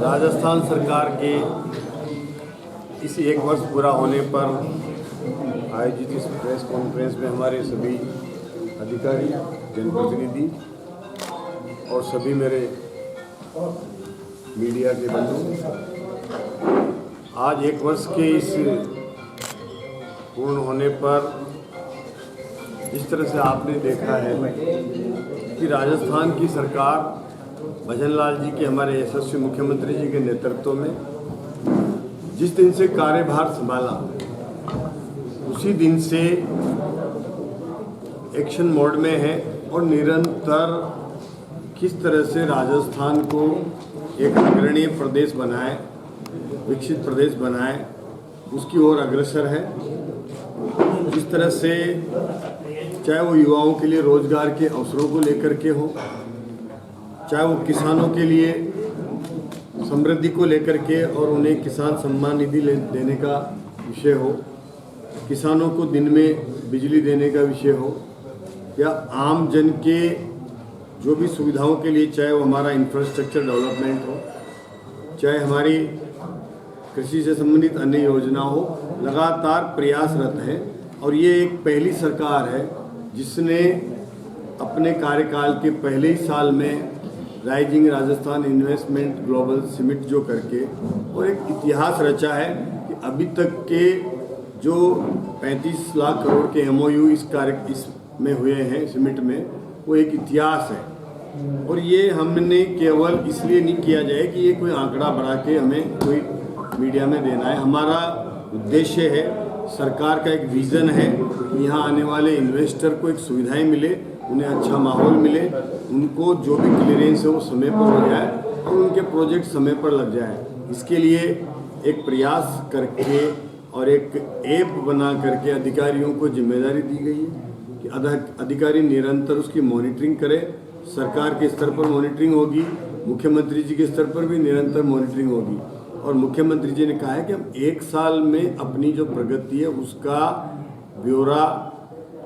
राजस्थान सरकार के इस एक वर्ष पूरा होने पर आयोजित इस प्रेस कॉन्फ्रेंस में हमारे सभी अधिकारी, जनप्रतिनिधि और सभी मेरे मीडिया के बंधु, आज एक वर्ष के इस पूर्ण होने पर जिस तरह से आपने देखा है कि राजस्थान की सरकार भजनलाल जी के, हमारे यशस्वी मुख्यमंत्री जी के नेतृत्व में जिस दिन से कार्यभार संभाला उसी दिन से एक्शन मोड में है और निरंतर किस तरह से राजस्थान को एक अग्रणीय प्रदेश बनाए, विकसित प्रदेश बनाए, उसकी ओर अग्रसर है। जिस तरह से चाहे वो युवाओं के लिए रोजगार के अवसरों को लेकर के हो, चाहे वो किसानों के लिए समृद्धि को लेकर के और उन्हें किसान सम्मान निधि देने का विषय हो, किसानों को दिन में बिजली देने का विषय हो, या आम जन के जो भी सुविधाओं के लिए, चाहे वो हमारा इंफ्रास्ट्रक्चर डेवलपमेंट हो, चाहे हमारी कृषि से संबंधित अन्य योजना हो, लगातार प्रयासरत है। और ये एक पहली सरकार है जिसने अपने कार्यकाल के पहले ही साल में rising Rajasthan investment global summit जो करके और एक इतिहास रचा है कि अभी तक के जो 35 लाख करोड़ के MOU इसमें हुए हैं समिट में, वो एक इतिहास है। और ये हमने केवल इसलिए नहीं किया जाए कि ये कोई आंकड़ा बढ़ा के हमें कोई मीडिया में देना है। हमारा उद्देश्य है, सरकार का एक विज़न है कि यहाँ आने वाले इन्वेस्टर को एक सुविधाएं मिले, उन्हें अच्छा माहौल मिले, उनको जो भी क्लियरेंस है वो समय पर हो जाए और उनके प्रोजेक्ट समय पर लग जाए। इसके लिए एक प्रयास करके और एक ऐप बना करके अधिकारियों को जिम्मेदारी दी गई है कि अधिकारी निरंतर उसकी मॉनिटरिंग करें। सरकार के स्तर पर मॉनिटरिंग होगी, मुख्यमंत्री जी के स्तर पर भी निरंतर मॉनिटरिंग होगी। और मुख्यमंत्री जी ने कहा है कि हम एक साल में अपनी जो प्रगति है उसका ब्यौरा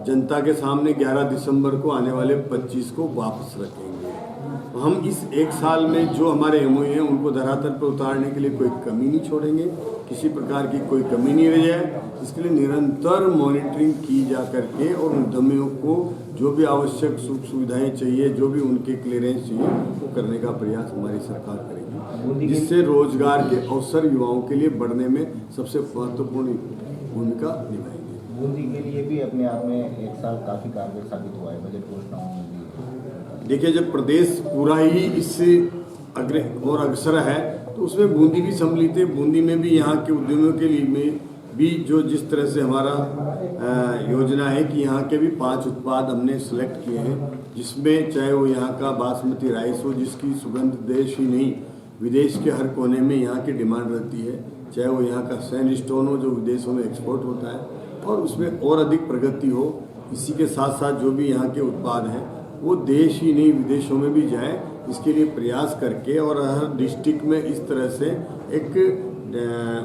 जनता के सामने 11 दिसंबर को आने वाले 25 को वापस रखेंगे। तो हम इस एक साल में जो हमारे MOU हैं उनको धरातल पर उतारने के लिए कोई कमी नहीं छोड़ेंगे, किसी प्रकार की कोई कमी नहीं रह जाए। इसके लिए निरंतर मॉनिटरिंग की जा करके और उद्यमियों को जो भी आवश्यक सुख सुविधाएं चाहिए, जो भी उनके क्लियरेंस चाहिए, वो करने का प्रयास हमारी सरकार करेगी, जिससे रोजगार के अवसर युवाओं के लिए बढ़ने में सबसे महत्वपूर्ण भूमिका निभाएगी। बूंदी के लिए भी अपने आप में एक साल काफ़ी कारगर साबित हुआ है बजट घोषणाओं में भी। देखिए, जब प्रदेश पूरा ही इस अग्रसर है तो उसमें बूंदी भी सम्मिलित है। बूंदी में भी यहाँ के उद्यमियों के लिए में भी जो जिस तरह से हमारा योजना है कि यहाँ के भी 5 उत्पाद हमने सेलेक्ट किए हैं, जिसमें चाहे वो यहाँ का बासमती राइस हो, जिसकी सुगंध देश ही नहीं विदेश के हर कोने में यहाँ की डिमांड रहती है, चाहे वो यहाँ का सैंडस्टोन हो जो विदेशों में एक्सपोर्ट होता है और उसमें और अधिक प्रगति हो। इसी के साथ साथ जो भी यहाँ के उत्पाद हैं वो देश ही नहीं विदेशों में भी जाए, इसके लिए प्रयास करके और हर डिस्ट्रिक्ट में इस तरह से एक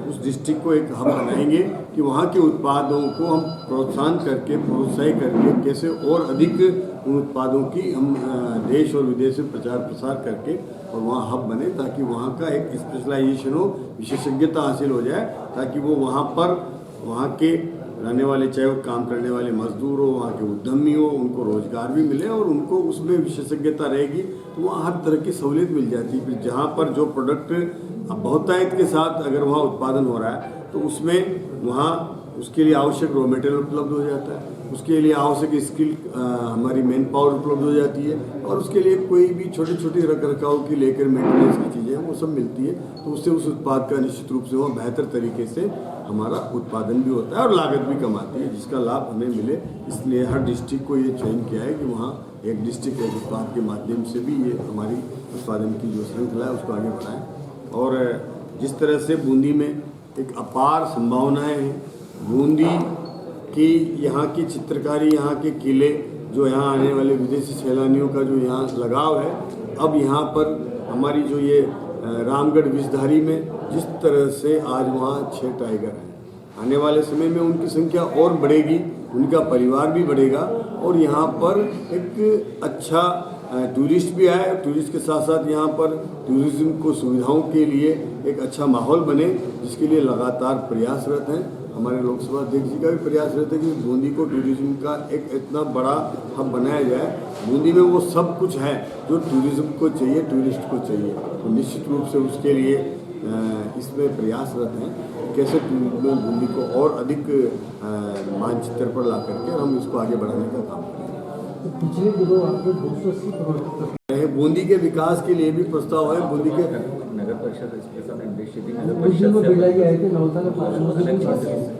उस डिस्ट्रिक्ट को एक हब बनाएंगे कि वहाँ के उत्पादों को हम प्रोत्साहन करके, प्रोत्साहित करके कैसे और अधिक उन उत्पादों की हम देश और विदेश में प्रचार प्रसार करके और वहाँ हब बने, ताकि वहाँ का एक स्पेशलाइजेशन हो, विशेषज्ञता हासिल हो जाए, ताकि वो वहाँ पर वहाँ के रहने वाले, चाहे वो काम करने वाले मजदूर हो, वहाँ के उद्यमी हो, उनको रोजगार भी मिले और उनको उसमें विशेषज्ञता रहेगी तो वहाँ हर तरह की सहूलियत मिल जाती है। फिर जहाँ पर जो प्रोडक्ट बहुतायत के साथ अगर वहाँ उत्पादन हो रहा है तो उसमें वहाँ उसके लिए आवश्यक रॉ मटेरियल उपलब्ध हो जाता है, उसके लिए आवश्यक स्किल हमारी मैन पावर उपलब्ध हो जाती है, और उसके लिए कोई भी छोटी छोटी रख रखाव की लेकर मेंटेनेंस की चीज़ें वो सब मिलती है। तो उससे उस उत्पाद का निश्चित रूप से वो बेहतर तरीके से हमारा उत्पादन भी होता है और लागत भी कम आती है, जिसका लाभ हमें मिले। इसलिए हर डिस्ट्रिक्ट को ये चयन किया है कि वहाँ एक डिस्ट्रिक्ट एक उत्पाद के माध्यम से भी ये हमारी उत्पादन की जो श्रृंखला है उसको आगे बढ़ाएं। और जिस तरह से बूंदी में एक अपार संभावनाएं हैं, बूंदी की यहाँ की चित्रकारी, यहाँ के किले, जो यहाँ आने वाले विदेशी सैलानियों का जो यहाँ लगाव है, अब यहाँ पर हमारी जो ये रामगढ़ विषधारी में जिस तरह से आज वहाँ 6 टाइगर हैं, आने वाले समय में उनकी संख्या और बढ़ेगी, उनका परिवार भी बढ़ेगा, और यहाँ पर एक अच्छा टूरिस्ट भी आए, टूरिस्ट के साथ साथ यहाँ पर टूरिज्म को सुविधाओं के लिए एक अच्छा माहौल बने, जिसके लिए लगातार प्रयासरत हैं। हमारे लोकसभा अध्यक्ष जी का भी प्रयास रहता है कि बूंदी को टूरिज्म का एक इतना बड़ा हब बनाया जाए। बूंदी में वो सब कुछ है जो टूरिज्म को चाहिए, टूरिस्ट को चाहिए, तो निश्चित रूप से उसके लिए इसमें प्रयासरत हैं कैसे बूंदी को और अधिक मानचित्र पर ला करके हम इसको आगे बढ़ाने का काम करें। पिछले दिनों आपने 280 करोड़ बूंदी के विकास के लिए भी प्रस्ताव है। बूंदी के नगर परिषद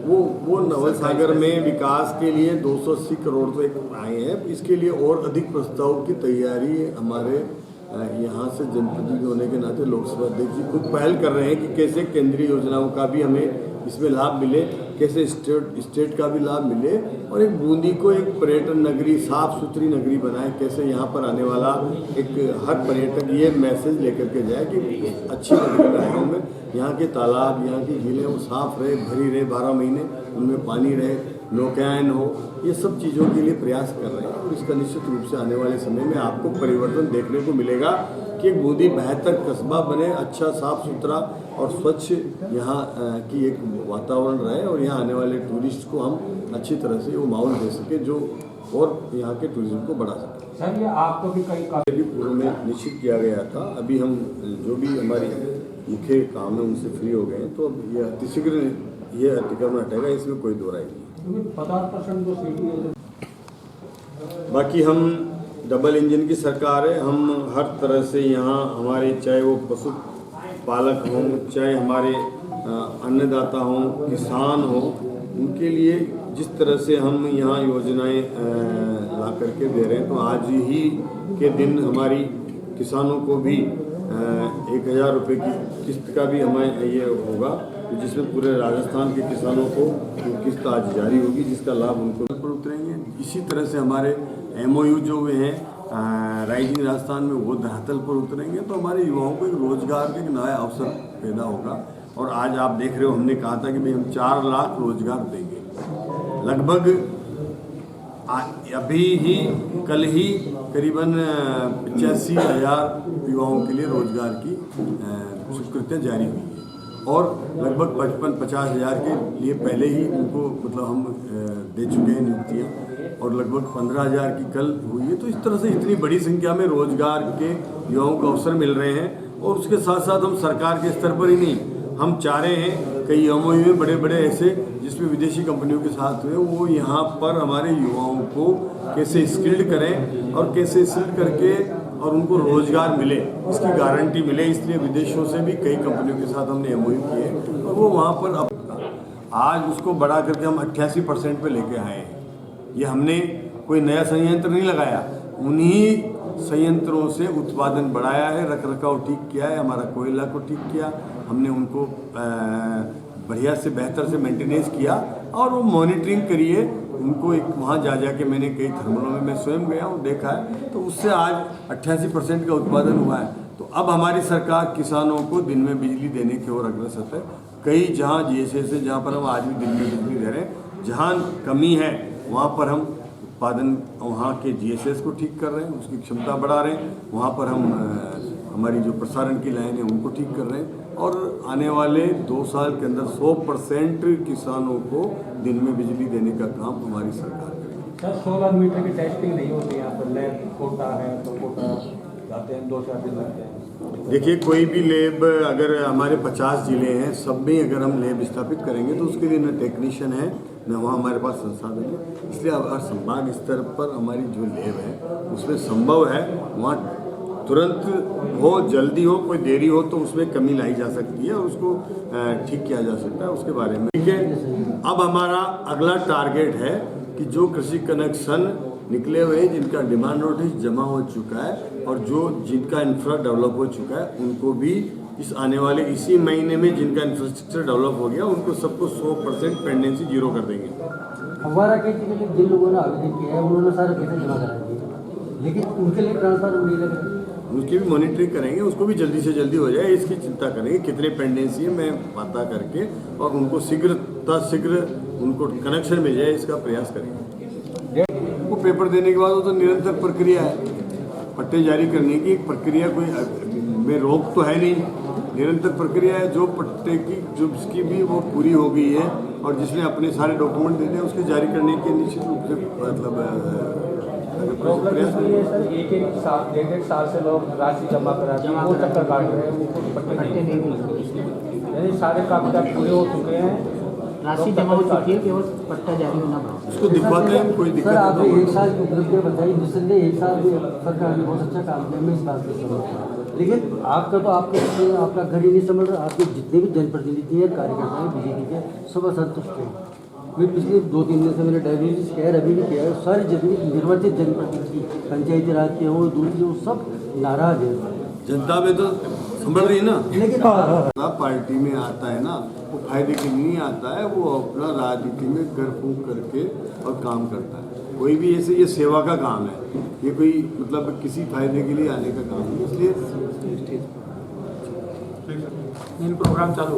वो नवल सागर में विकास के लिए 280 करोड़ तो एक आए हैं। इसके लिए और अधिक प्रस्ताव की तैयारी हमारे यहाँ से जनप्रतिनिधि होने के नाते लोकसभा अध्यक्ष जी खुद पहल कर रहे हैं कि कैसे केंद्रीय योजनाओं का भी हमें इसमें लाभ मिले, कैसे स्टेट का भी लाभ मिले, और एक बूंदी को एक पर्यटन नगरी, साफ सुथरी नगरी बनाए, कैसे यहाँ पर आने वाला एक हर पर्यटक ये मैसेज लेकर के जाए कि अच्छी नगरी बनाए में यहाँ के तालाब, यहाँ की झीलें वो साफ रहे, भरी रहे, 12 महीने उनमें पानी रहे, नौकायन हो, ये सब चीज़ों के लिए प्रयास कर रहे हैं। और इसका निश्चित रूप से आने वाले समय में आपको परिवर्तन देखने को मिलेगा कि एक बूंदी बेहतर कस्बा बने, अच्छा साफ सुथरा और स्वच्छ यहाँ की एक वातावरण रहे, और यहाँ आने वाले टूरिस्ट को हम अच्छी तरह से वो माहौल दे सके जो और यहाँ के टूरिज्म को बढ़ा सके। सर, ये आपको भी कई पूर्व में निश्चित किया गया था। अभी हम जो भी हमारी मुख्य काम है उनसे फ्री हो गए हैं, तो अब ये अतिशीघ्र ये अतिक्रमण हटेगा, इसमें कोई दो राय नहीं। 50% जो सीटी है। बाकी हम डबल इंजन की सरकार है, हम हर तरह से यहाँ हमारे चाहे वो पशु पालक हों, चाहे हमारे अन्नदाता हों, किसान हों, उनके लिए जिस तरह से हम यहाँ योजनाएं ला करके दे रहे हैं, तो आज ही के दिन हमारी किसानों को भी 1000 रुपये की किस्त का भी हमें ये होगा, जिसमें पूरे राजस्थान के किसानों को किस्त आज जारी होगी, जिसका लाभ उनको पर उतरेंगे। इसी तरह से हमारे MOU जो हुए हैं राइजिंग राजस्थान में, वो धरातल पर उतरेंगे, तो हमारे युवाओं को एक रोजगार का एक नया अवसर पैदा होगा। और आज आप देख रहे हो, हमने कहा था कि भाई हम 4 लाख रोजगार देंगे। लगभग अभी ही कल ही करीबन 85,000 युवाओं के लिए रोजगार की स्वीकृतियाँ जारी हुई है, और लगभग 55-50,000 के लिए पहले ही उनको मतलब हम दे चुके हैं नियुक्तियाँ, और लगभग 15,000 की कल हुई है। तो इस तरह से इतनी बड़ी संख्या में रोजगार के युवाओं को अवसर मिल रहे हैं। और उसके साथ साथ हम सरकार के स्तर पर ही नहीं, हम चाह रहे हैं कई MOU में बड़े बड़े ऐसे जिसमें विदेशी कंपनियों के साथ हुए, वो यहाँ पर हमारे युवाओं को कैसे स्किल्ड करें और कैसे स्किल्ड करके और उनको रोजगार मिले, इसकी गारंटी मिले। इसलिए विदेशों से भी कई कंपनियों के साथ हमने MOU किए, और वो वहाँ पर आज उसको बढ़ा करके हम 88% पे लेके आए हैं। ये हमने कोई नया संयंत्र नहीं लगाया, उन्हीं संयंत्रों से उत्पादन बढ़ाया है, रख रखाव ठीक किया है, हमारा कोयला को ठीक किया, हमने उनको बढ़िया से बेहतर से मेंटेनेंस किया, और वो मॉनिटरिंग करिए उनको। एक वहाँ जा के मैंने कई थर्मलों में मैं स्वयं गया हूँ, देखा है, तो उससे आज 88% का उत्पादन हुआ है। तो अब हमारी सरकार किसानों को दिन में बिजली देने की ओर अग्रसर है। कई जहाँ GSS है, जहाँ पर हम आज भी दिन में बिजली दे रहे हैं, जहाँ कमी है वहाँ पर हम उत्पादन वहाँ के GSS को ठीक कर रहे हैं, उसकी क्षमता बढ़ा रहे हैं। वहाँ पर हम हमारी जो प्रसारण की लाइन है उनको ठीक कर रहे हैं, और आने वाले 2 साल के अंदर 100% किसानों को दिन में बिजली देने का काम हमारी सरकार करेगी। सर, 16 मीटर की टेस्टिंग नहीं होती यहाँ पर, लैब कोटा है तो कोटा जाते हैं, 2-4 दिन लगते हैं। देखिए, कोई भी लैब अगर हमारे 50 जिले हैं, सब में अगर हम लैब स्थापित करेंगे तो उसके लिए न टेक्नीशियन है, न वहाँ हमारे पास संसाधन है। इसलिए हर संभाग स्तर पर हमारी जो लैब है उसमें संभव है वहाँ तुरंत हो, जल्दी हो, कोई देरी हो तो उसमें कमी लाई जा सकती है और उसको ठीक किया जा सकता है उसके बारे में। ठीक है, अब हमारा अगला टारगेट है कि जो कृषि कनेक्शन निकले हुए हैं, जिनका डिमांड नोटिस जमा हो चुका है और जो जिनका इंफ्रा डेवलप हो चुका है, उनको भी इस आने वाले इसी महीने में जिनका इंफ्रास्ट्रक्चर डेवलप हो गया उनको सबको 100% पेंडेंसी जीरो कर देंगे। हमारा कहती है कि जिन लोगों ने आवेदन किया है उन्होंने सारा पैसा जमा करा दिया, लेकिन उनके लिए ट्रांसफर नहीं लग रहा। उसकी भी मॉनिटरिंग करेंगे, उसको भी जल्दी से जल्दी हो जाए इसकी चिंता करेंगे। कितने पेंडेंसी है मैं पता करके और उनको शीघ्र उनको कनेक्शन मिल जाए इसका प्रयास करेंगे। वो पेपर देने के बाद वो तो निरंतर प्रक्रिया है, पट्टे जारी करने की एक प्रक्रिया, कोई में रोक तो है नहीं, निरंतर प्रक्रिया है। जो पट्टे की जो जिसकी भी वो पूरी हो गई है और जिसने अपने सारे डॉक्यूमेंट दे दिए उसके जारी करने के निश्चित रूप से मतलब प्रयास है सर। एक साल 1.5 साल से लोग राशि जमा कराते हैं, वो चक्कर काट रहे हैं, उनको पट्टे नहीं मिलते। यानी सारे कागजात पूरे हो चुके हैं, राशि जमा हो चुकी है, केवल पट्टा जारी होना बाकी। उसको दिखवाते हैं, कोई दिक्कत सर आपने नहीं। 1 साल की उपलब्धियाँ बताई, दूसरे 1 साल में सरकार ने बहुत अच्छा काम किया, मैं इस बात से समझता हूँ, लेकिन आपका तो आपका घर ही नहीं समझ रहा। आपके जितने भी जनप्रतिनिधि हैं, कार्यकर्ता हैं बीजेपी के, सब असंतुष्ट हैं। मैं पिछले 2-3 दिन से मैंने डायग्नोसिस किया है, अभी भी किया है, सारी जितनी निर्वाचित जनप्रतिनिधि पंचायती राज के हो, दूसरे हो, सब नाराज है। जनता में तो समझ रही है ना, लेकिन पार्टी में आता है ना, वो फायदे के लिए नहीं आता है, वो अपना राजनीति में कर फूंक करके और काम करता है। कोई भी ऐसे ये सेवा का काम है, ये कोई मतलब किसी फायदे के लिए आने का काम नहीं। इसलिए इन प्रोग्राम चालू